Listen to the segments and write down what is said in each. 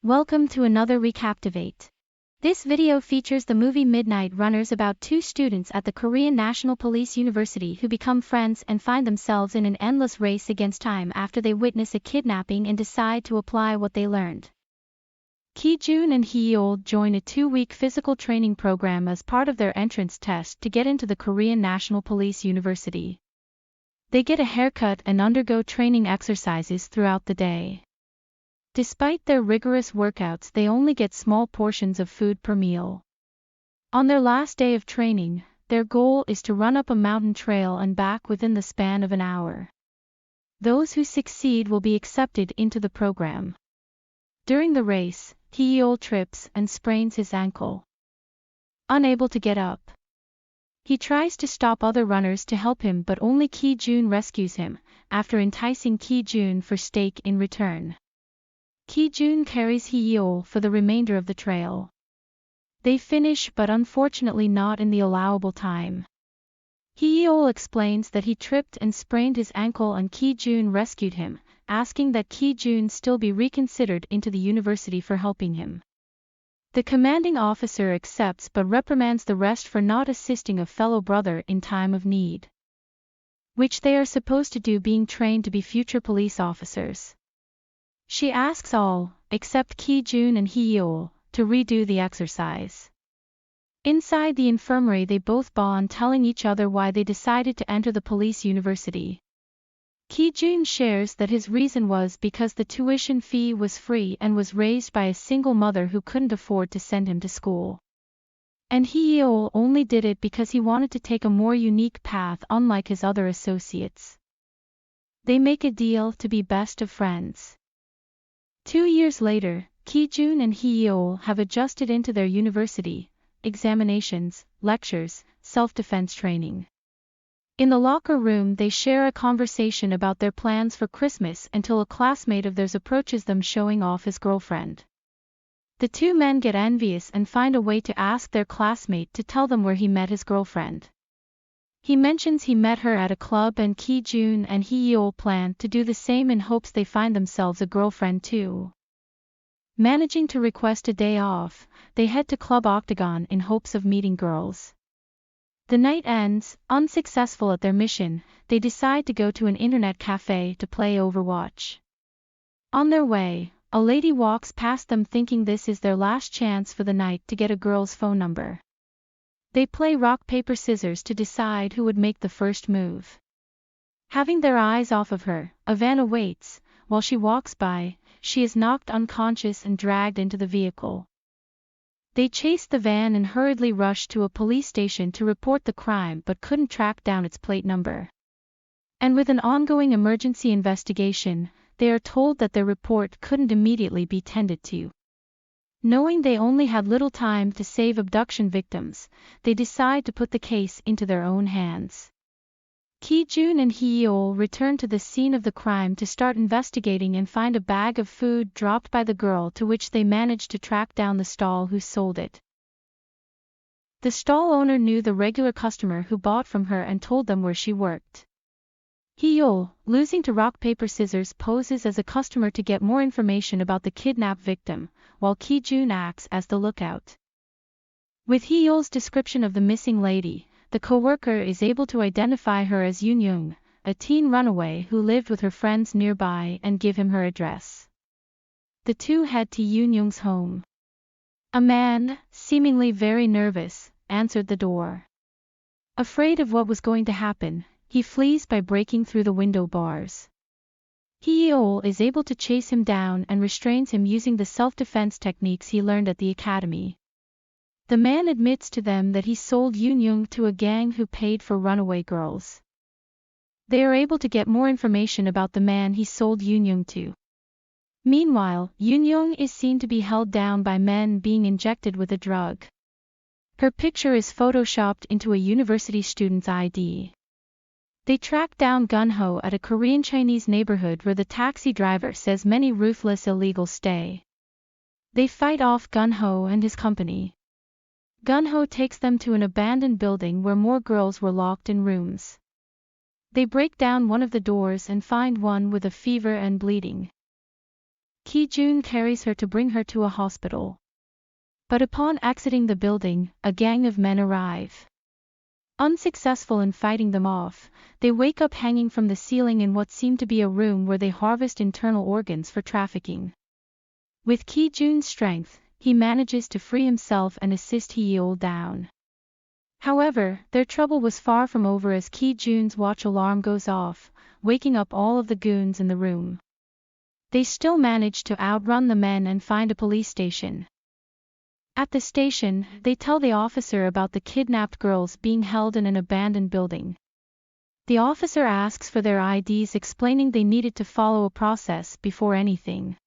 Welcome to another Recaptivate. This video features the movie Midnight Runners about two students at the Korean National Police University who become friends and find themselves in an endless race against time after they witness a kidnapping and decide to apply what they learned. Ki-joon and Ha-neul join a 2-week physical training program as part of their entrance test to get into the Korean National Police University. They get a haircut and undergo training exercises throughout the day. Despite their rigorous workouts, they only get small portions of food per meal. On their last day of training, their goal is to run up a mountain trail and back within the span of an hour. Those who succeed will be accepted into the program. During the race, Ha-neul trips and sprains his ankle. Unable to get up, he tries to stop other runners to help him, but only Ki-joon rescues him, after enticing Ki-joon for steak in return. Ki-joon carries Ha-neul for the remainder of the trail. They finish, but unfortunately not in the allowable time. Ha-neul explains that he tripped and sprained his ankle and Ki-joon rescued him, asking that Ki-joon still be reconsidered into the university for helping him. The commanding officer accepts but reprimands the rest for not assisting a fellow brother in time of need, which they are supposed to do, being trained to be future police officers. She asks all, except Ki-joon and Ha-neul, to redo the exercise. Inside the infirmary they both bond, telling each other why they decided to enter the police university. Ki-joon shares that his reason was because the tuition fee was free and was raised by a single mother who couldn't afford to send him to school. And Ha-neul only did it because he wanted to take a more unique path unlike his other associates. They make a deal to be best of friends. 2 years later, Ki-joon and Ha-neul have adjusted into their university, examinations, lectures, self-defense training. In the locker room they share a conversation about their plans for Christmas until a classmate of theirs approaches them showing off his girlfriend. The two men get envious and find a way to ask their classmate to tell them where he met his girlfriend. He mentions he met her at a club, and Ki-joon and Ha-neul plan to do the same in hopes they find themselves a girlfriend too. Managing to request a day off, they head to Club Octagon in hopes of meeting girls. The night ends, unsuccessful at their mission. They decide to go to an internet cafe to play Overwatch. On their way, a lady walks past them, thinking this is their last chance for the night to get a girl's phone number. They play rock paper scissors to decide who would make the first move. Having their eyes off of her, a van awaits. While she walks by, she is knocked unconscious and dragged into the vehicle. They chase the van and hurriedly rush to a police station to report the crime, but couldn't track down its plate number. And with an ongoing emergency investigation, they are told that their report couldn't immediately be tended to. Knowing they only had little time to save abduction victims, they decide to put the case into their own hands. Ki-joon and Ha-neul return to the scene of the crime to start investigating and find a bag of food dropped by the girl, to which they manage to track down the stall who sold it. The stall owner knew the regular customer who bought from her and told them where she worked. Ha-neul, losing to rock paper scissors, poses as a customer to get more information about the kidnapped victim, while Ki-joon acts as the lookout. With Ha-neul's description of the missing lady, the co-worker is able to identify her as Yoon-young, a teen runaway who lived with her friends nearby, and give him her address. The two head to Yoon-young's home. A man, seemingly very nervous, answered the door. Afraid of what was going to happen, he flees by breaking through the window bars. Ha-neul is able to chase him down and restrains him using the self-defense techniques he learned at the academy. The man admits to them that he sold Yoon-young to a gang who paid for runaway girls. They are able to get more information about the man he sold Yoon-young to. Meanwhile, Yoon-young is seen to be held down by men being injected with a drug. Her picture is photoshopped into a university student's ID. They track down Gun-ho at a Korean-Chinese neighborhood where the taxi driver says many ruthless illegals stay. They fight off Gun-ho and his company. Gun-ho takes them to an abandoned building where more girls were locked in rooms. They break down one of the doors and find one with a fever and bleeding. Ki-joon carries her to bring her to a hospital. But upon exiting the building, a gang of men arrive. Unsuccessful in fighting them off, they wake up hanging from the ceiling in what seemed to be a room where they harvest internal organs for trafficking. With Ki-joon's strength, he manages to free himself and assist Ha-neul down. However, their trouble was far from over as Ki-joon's watch alarm goes off, waking up all of the goons in the room. They still manage to outrun the men and find a police station. At the station, they tell the officer about the kidnapped girls being held in an abandoned building. The officer asks for their IDs, explaining they needed to follow a process before anything.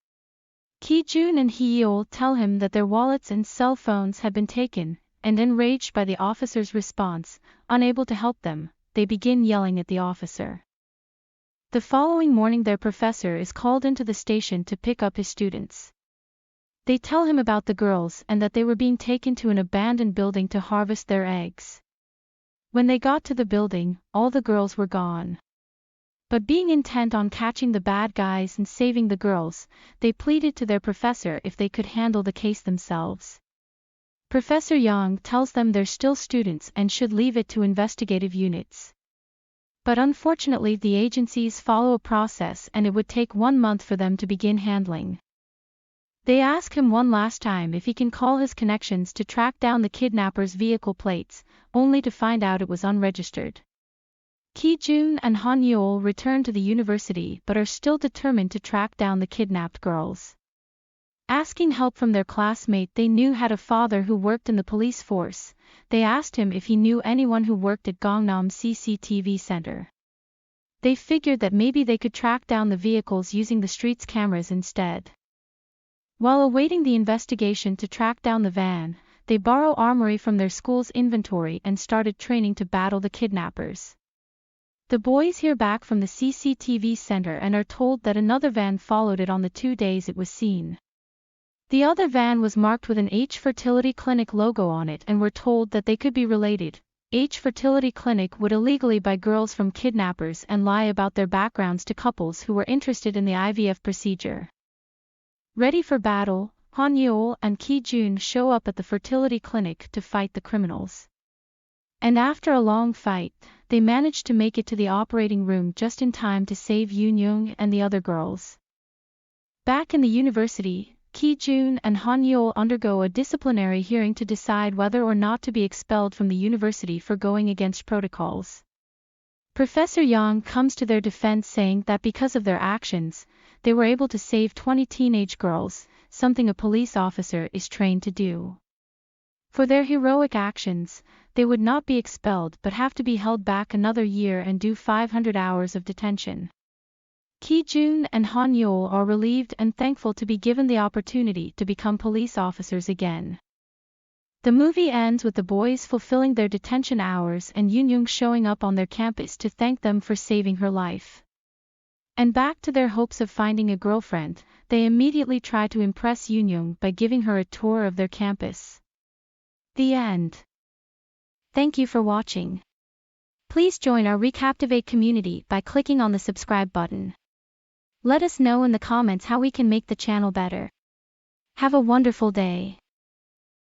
Ki-joon and Ha-neul tell him that their wallets and cell phones had been taken, and enraged by the officer's response, unable to help them, they begin yelling at the officer. The following morning their professor is called into the station to pick up his students. They tell him about the girls and that they were being taken to an abandoned building to harvest their eggs. When they got to the building, all the girls were gone. But being intent on catching the bad guys and saving the girls, they pleaded to their professor if they could handle the case themselves. Professor Yang tells them they're still students and should leave it to investigative units. But unfortunately the agencies follow a process and it would take 1 month for them to begin handling. They ask him one last time if he can call his connections to track down the kidnappers' vehicle plates, only to find out it was unregistered. Ki-joon and Ha-neul return to the university but are still determined to track down the kidnapped girls. Asking help from their classmate they knew had a father who worked in the police force, they asked him if he knew anyone who worked at Gangnam CCTV Center. They figured that maybe they could track down the vehicles using the street's cameras instead. While awaiting the investigation to track down the van, they borrow armory from their school's inventory and started training to battle the kidnappers. The boys hear back from the CCTV center and are told that another van followed it on the 2 days it was seen. The other van was marked with an H Fertility Clinic logo on it and were told that they could be related. H Fertility Clinic would illegally buy girls from kidnappers and lie about their backgrounds to couples who were interested in the IVF procedure. Ready for battle, Ha-neul and Ki-joon show up at the fertility clinic to fight the criminals. And after a long fight, they manage to make it to the operating room just in time to save Yoon-young and the other girls. Back in the university, Ki-joon and Ha-neul undergo a disciplinary hearing to decide whether or not to be expelled from the university for going against protocols. Professor Yang comes to their defense saying that because of their actions, they were able to save 20 teenage girls, something a police officer is trained to do. For their heroic actions, they would not be expelled but have to be held back another year and do 500 hours of detention. Ki-joon and Ha-neul are relieved and thankful to be given the opportunity to become police officers again. The movie ends with the boys fulfilling their detention hours and Yoon-young showing up on their campus to thank them for saving her life. And back to their hopes of finding a girlfriend, they immediately try to impress Yoon-young by giving her a tour of their campus. The end. Thank you for watching. Please join our Recaptivate community by clicking on the subscribe button. Let us know in the comments how we can make the channel better. Have a wonderful day.